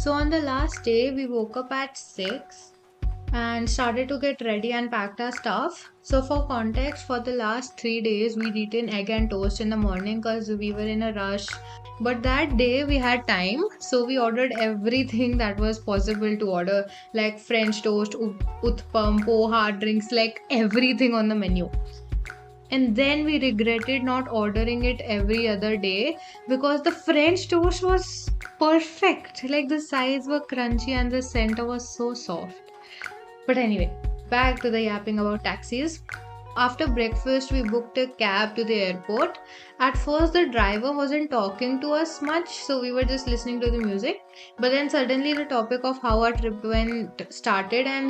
So on the last day, we woke up at 6 and started to get ready and packed our stuff. So for context, for the last 3 days, we'd eaten egg and toast in the morning because we were in a rush. But that day we had time, so we ordered everything that was possible to order, like French toast, utpam, poha, drinks, like everything on the menu. And then we regretted not ordering it every other day because the French toast was perfect. Like the sides were crunchy and the center was so soft. But anyway, back to the yapping about taxis. After breakfast, we booked a cab to the airport. At first, the driver wasn't talking to us much, so we were just listening to the music. But then suddenly, the topic of how our trip went started, and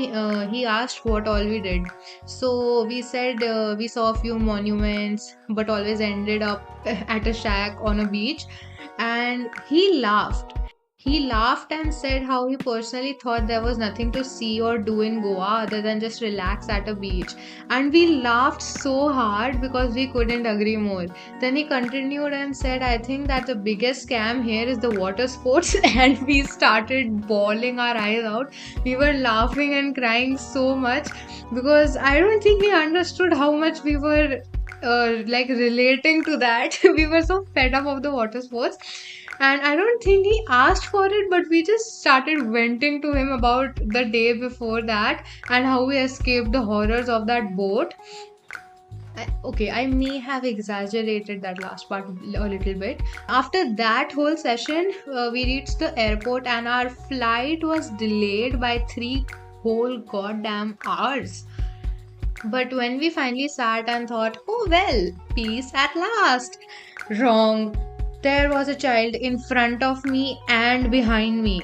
he asked what all we did. So we said we saw a few monuments, but always ended up at a shack on a beach. And he laughed. He laughed and said how he personally thought there was nothing to see or do in Goa other than just relax at a beach. And we laughed so hard because we couldn't agree more. Then he continued and said, I think that the biggest scam here is the water sports. And we started bawling our eyes out. We were laughing and crying so much because I don't think he understood how much we were like relating to that. We were so fed up of the water sports, and I don't think he asked for it, but we just started venting to him about the day before that and how we escaped the horrors of that boat. Okay, I may have exaggerated that last part a little bit. After that whole session, we reached the airport and our flight was delayed by 3 whole goddamn hours. But when we finally sat and thought, oh well, peace at last. Wrong. There was a child in front of me and behind me.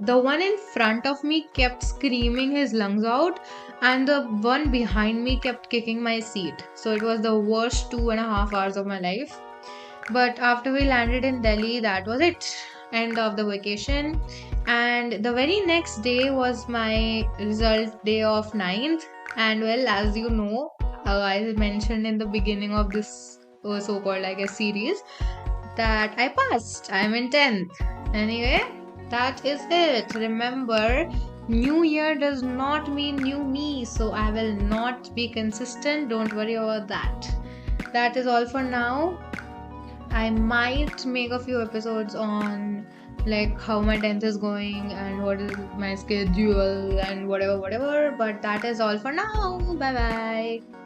The one in front of me kept screaming his lungs out, and the one behind me kept kicking my seat. So it was the worst 2.5 hours of my life. But after we landed in Delhi, that was it. End of the vacation. And the very next day was my result day of ninth. And well, as you know, I mentioned in the beginning of this so called, I guess, series that I passed. I'm in 10th. Anyway, that is it. Remember, new year does not mean new me, so I will not be consistent. Don't worry about that. That is all for now. I might make a few episodes on like how my 10th is going and what is my schedule and whatever, but that is all for now. Bye bye.